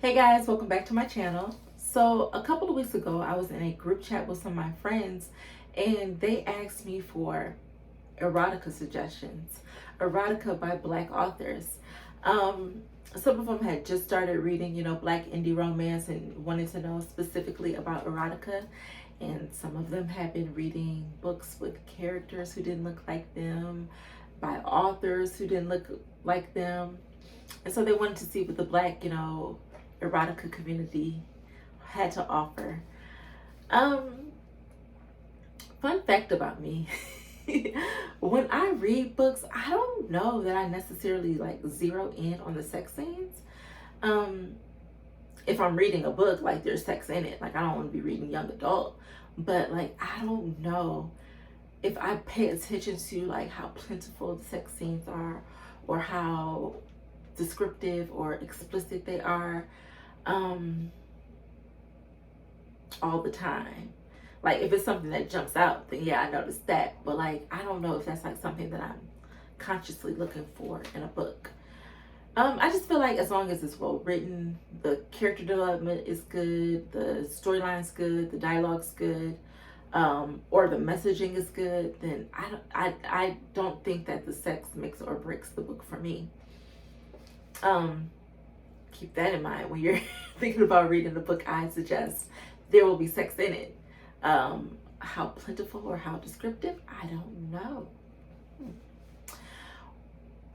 Hey guys, welcome back to my channel. So a couple of weeks ago, I was in a group chat with some of my friends and they asked me for erotica suggestions, erotica by Black authors. Some of them had just started reading, Black indie romance and wanted to know specifically about erotica. And some of them had been reading books with characters who didn't look like them, by authors who didn't look like them. And so they wanted to see what the Black, erotica community had to offer. Um, Fun fact about me. When I read books, I don't know that I necessarily like zero in on the sex scenes. Um, if I'm reading a book, like there's sex in it, like I don't want to be reading young adult, but like I don't know if I pay attention to like how plentiful the sex scenes are or how descriptive or explicit they are um all the time. Like if it's something that jumps out, then yeah, I noticed that. But like I don't know if that's like something that I'm consciously looking for in a book. I just feel like as long as it's well written, the character development is good, the storyline's good, the dialogue's good, or the messaging is good, then I don't think that the sex makes or breaks the book for me. Um, Keep that in mind when you're thinking about reading the book I suggest. There will be sex in it. How plentiful or how descriptive, I don't know.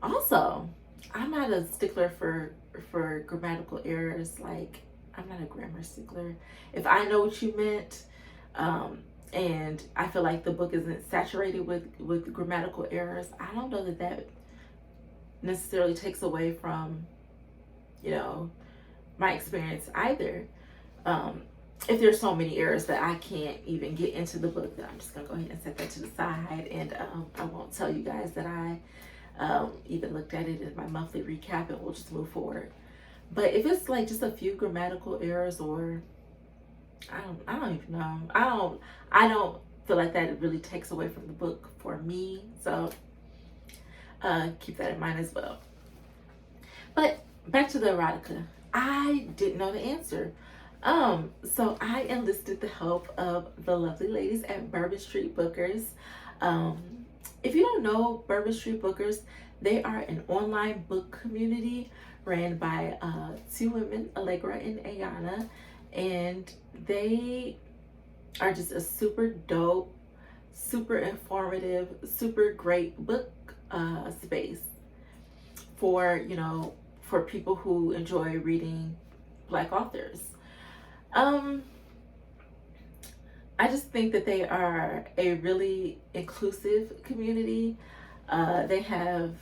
Also, I'm not a stickler for grammatical errors. Like I'm not a grammar stickler. If I know what you meant, and I feel like the book isn't saturated with grammatical errors, I don't know that that necessarily takes away from my experience either. If there's so many errors that I can't even get into the book, then I'm just gonna go ahead and set that to the side, and I won't tell you guys that I even looked at it in my monthly recap, and we'll just move forward. But if it's like just a few grammatical errors, or I don't even know. I don't feel like that really takes away from the book for me. So keep that in mind as well. But back to the erotica. I didn't know the answer. So I enlisted the help of the lovely ladies at Bourbon Street Bookers. If you don't know Bourbon Street Bookers, they are an online book community ran by two women, Allegra and Ayana, and they are just a super dope, super informative, super great book space for for people who enjoy reading Black authors. Um, I just think that they are a really inclusive community. They have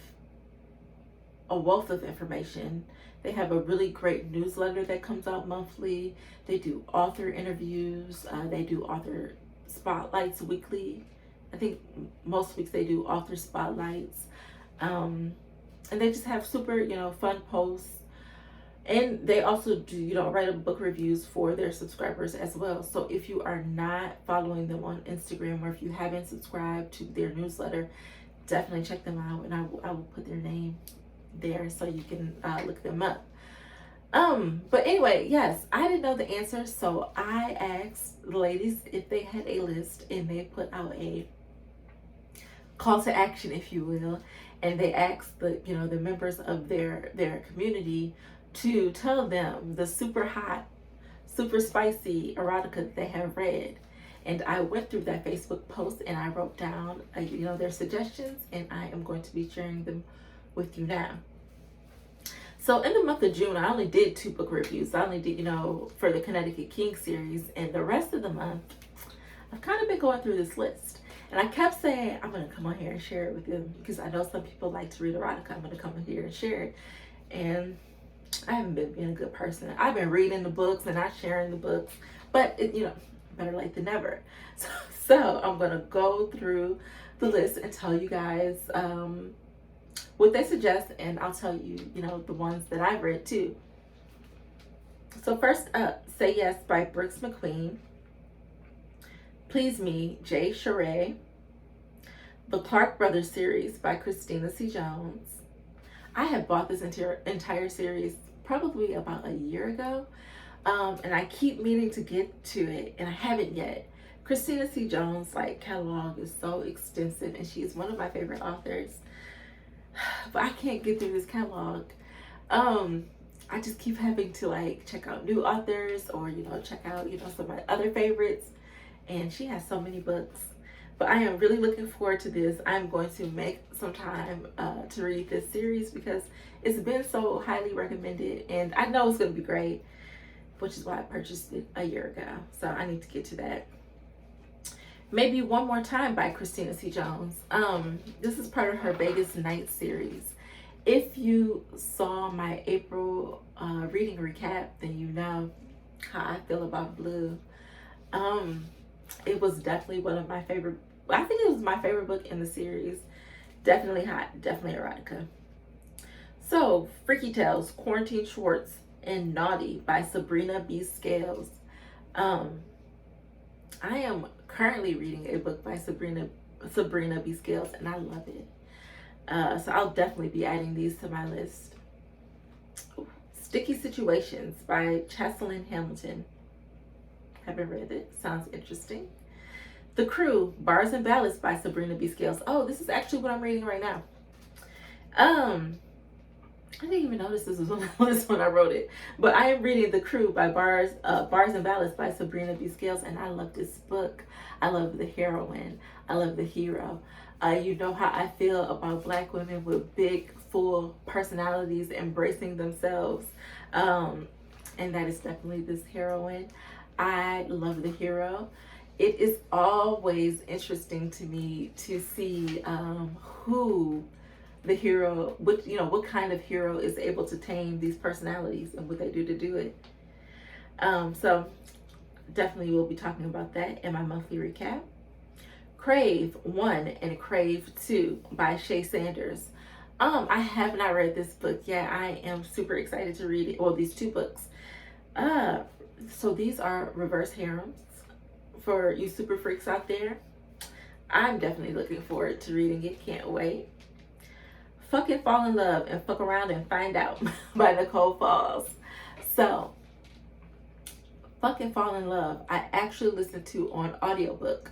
a wealth of information. They have a really great newsletter that comes out monthly. They do author interviews. They do author spotlights weekly. I think most weeks they do author spotlights. And they just have super, fun posts. And they also do, write up book reviews for their subscribers as well. So if you are not following them on Instagram, or if you haven't subscribed to their newsletter, definitely check them out. And I will put their name there so you can look them up. But anyway, yes, I didn't know the answer. So I asked the ladies if they had a list, and they put out a call to action, if you will. And they asked the members of their community to tell them the super hot, super spicy erotica that they have read. And I went through that Facebook post and I wrote down, their suggestions, and I am going to be sharing them with you now. So in the month of June, I only did 2 book reviews. I only did, for the Connecticut King series, and the rest of the month, I've kind of been going through this list. And I kept saying, I'm going to come on here and share it with them because I know some people like to read erotica. I'm going to come in here and share it. And I haven't been being a good person. I've been reading the books and not sharing the books, but better late than never. So I'm gonna go through the list and tell you guys what they suggest, and I'll tell you, the ones that I've read too. So first up, Say Yes by Brooks McQueen, Please Me, Jay Charest, the Clark Brothers series by Christina C. Jones. I have bought this entire series probably about a year ago. And I keep meaning to get to it, and I haven't yet. Christina C. Jones' like catalog is so extensive, and she's one of my favorite authors. But I can't get through this catalog. I just keep having to like check out new authors, or check out some of my other favorites. And she has so many books. But I am really looking forward to this. I'm going to make some time to read this series because it's been so highly recommended, and I know it's going to be great, which is why I purchased it a year ago. So I need to get to that. Maybe One More Time by Christina C. Jones. This is part of her Vegas Night series. If you saw my April reading recap, then you know how I feel about Blue. It was definitely one of my favorite. I think it was my favorite book in the series. Definitely hot. Definitely erotica. So, Freaky Tales, Quarantine Schwartz, and Naughty by Sabrina B. Scales. I am currently reading a book by Sabrina B. Scales, and I love it. So I'll definitely be adding these to my list. Sticky Situations by Cheslin Hamilton. Haven't read it. Sounds interesting. The Crew, Bars and Ballads by Sabrina B. Scales. Oh, this is actually what I'm reading right now. I didn't even notice this was on my list when I wrote it. But I am reading The Crew by Bars and Ballads by Sabrina B. Scales, and I love this book. I love the heroine. I love the hero. You know how I feel about Black women with big, full personalities embracing themselves. And that is definitely this heroine. I love the hero. It is always interesting to me to see who the hero, what kind of hero is able to tame these personalities and what they do to do it. So definitely we'll be talking about that in my monthly recap. Crave 1 and Crave 2 by Shay Sanders. I have not read this book yet. I am super excited to read it. Well, these two books. So these are reverse harems for you super freaks out there. I'm definitely looking forward to reading it. Can't wait. Fucking Fall in Love and Fuck Around and Find Out by Nicole Falls. So, Fucking Fall in Love, I actually listened to on audiobook.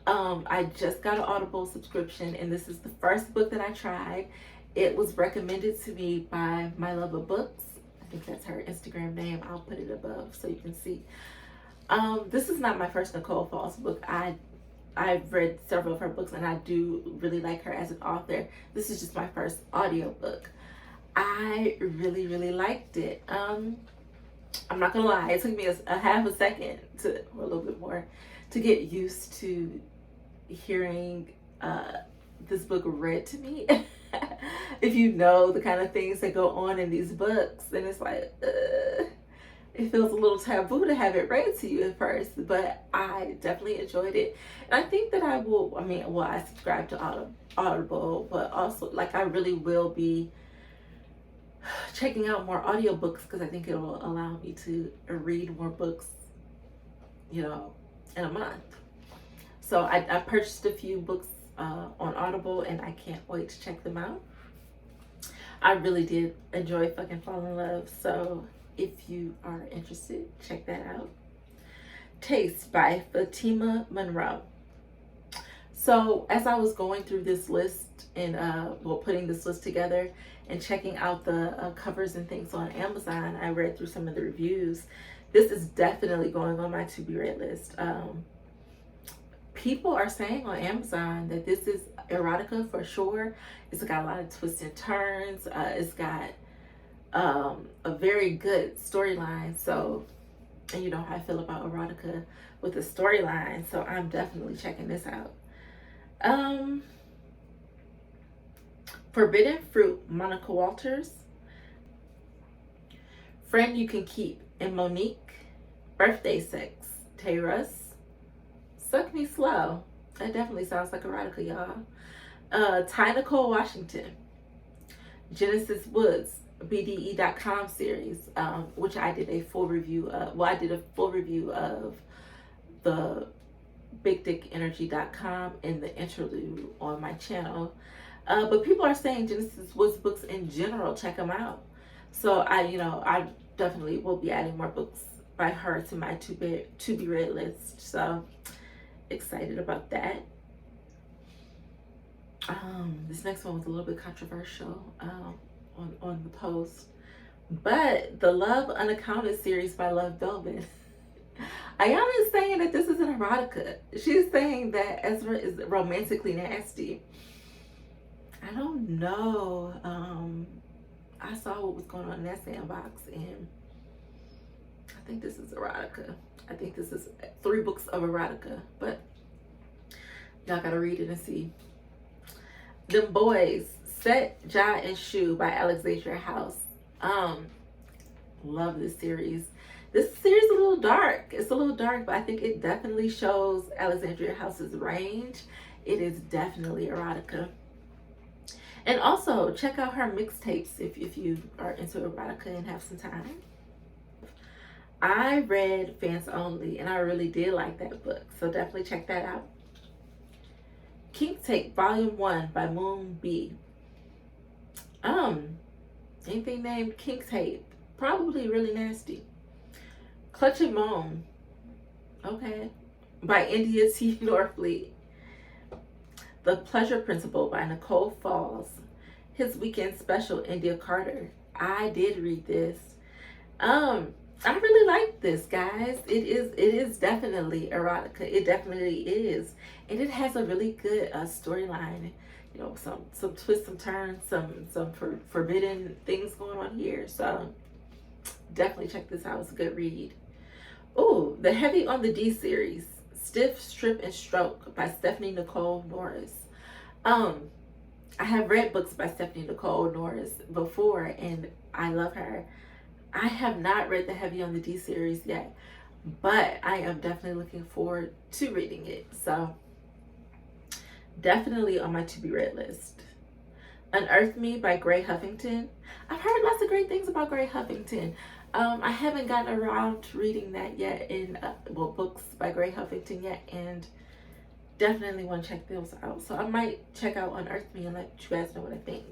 I just got an Audible subscription, and this is the first book that I tried. It was recommended to me by My Love of Books. I think that's her Instagram name. I'll put it above so you can see. This is not my first Nicole Falls book. I've read several of her books, and I do really like her as an author. This is just my first audiobook. I really, really liked it. I'm not gonna lie, it took me a half a second or a little bit more to get used to hearing this book read to me. If you know the kind of things that go on in these books, then it's like, it feels a little taboo to have it read to you at first, but I definitely enjoyed it. And I think that I subscribe to Audible, but also like I really will be checking out more audiobooks because I think it will allow me to read more books, in a month. So I purchased a few books on Audible, and I can't wait to check them out. I really did enjoy Fucking Fall in Love, so if you are interested, check that out. Taste by Fatima Monroe. So as I was going through this list and putting this list together and checking out the covers and things on Amazon, I read through some of the reviews. This is definitely going on my to-be-read list. People are saying on Amazon that this is erotica for sure. It's got a lot of twists and turns. It's got a very good storyline. So, and you know how I feel about erotica with the storyline. So I'm definitely checking this out. Forbidden Fruit, Monica Walters. Friend You Can Keep, and Monique. Birthday Sex, Tay Russ. Suck Me Slow. That definitely sounds like erotica, y'all. Ty Nicole Washington. Genesis Woods, BDE.com series, which I did a full review of. Well, I did a full review of the BigDickEnergy.com in the interlude on my channel. But people are saying Genesis Woods books in general, check them out. So I definitely will be adding more books by her to my to be read list. So excited about that. This next one was a little bit controversial on the post, but the Love Unaccounted series by Love Velvet. Ayana is saying that this is an erotica. She's saying that Ezra is romantically nasty. I don't know. I saw what was going on in that sandbox, and I think this is erotica. I think this is 3 books of erotica, but y'all gotta read it and see. Them Boys, Set, Ja, and Shu by Alexandria House. Love this series. This series is a little dark. It's a little dark, but I think it definitely shows Alexandria House's range. It is definitely erotica. And also, check out her mixtapes if you are into erotica and have some time. I read Fans Only, and I really did like that book, so definitely check that out. Kink Tape Volume 1 by Moon B. Anything named Kink Tape, probably really nasty. Clutch and Moan, okay, by India T. Norfleet. The Pleasure Principle by Nicole Falls. His Weekend Special, India Carter. I did read this. I really like this, guys. It is definitely erotica. It definitely is, and it has a really good storyline. You know, some twists, some turns, some forbidden things going on here. So definitely check this out. It's a good read. Oh, the Heavy on the D series, Stiff, Strip, and Stroke by Stephanie Nicole Norris. I have read books by Stephanie Nicole Norris before, and I love her. I have not read the Heavy on the D series yet, but I am definitely looking forward to reading it. So definitely on my to be read list. Unearth Me by Gray Huffington. I've heard lots of great things about Gray Huffington. I haven't gotten around to reading that yet in books by Gray Huffington yet, and definitely want to check those out. So I might check out Unearth Me and let you guys know what I think.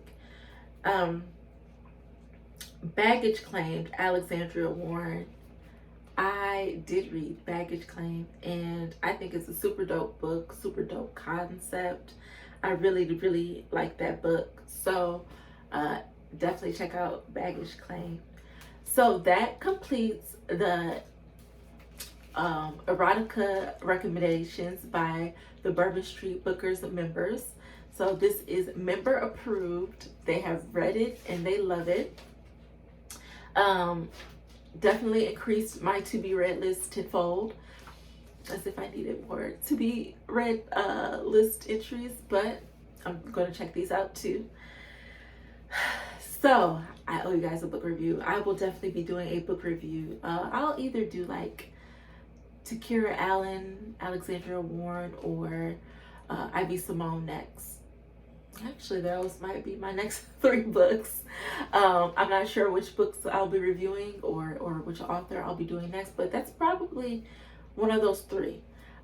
Baggage Claim, Alexandria Warren. I did read Baggage Claim, and I think it's a super dope book, super dope concept. I really, really like that book. So definitely check out Baggage Claim. So that completes the erotica recommendations by the Bourbon Street Bookers members. So this is member approved. They have read it and they love it. Definitely increased my to be read list tenfold, as if I needed more to be read list entries, but I'm going to check these out too. So I owe you guys a book review. I will definitely be doing a book review. I'll either do like Takira Allen, Alexandria Warren, or Ivy Simone next. Actually, those might be my next 3 books. I'm not sure which books I'll be reviewing or which author I'll be doing next, but that's probably one of those 3.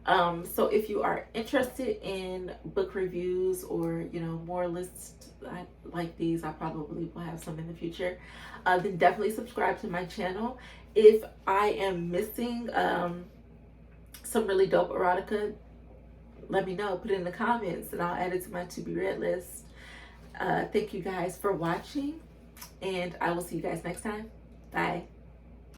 So if you are interested in book reviews or, you know, more lists like these, I probably will have some in the future, then definitely subscribe to my channel. If I am missing some really dope erotica, let me know, put it in the comments, and I'll add it to my to be read list. Thank you guys for watching, and I will see you guys next time. Bye.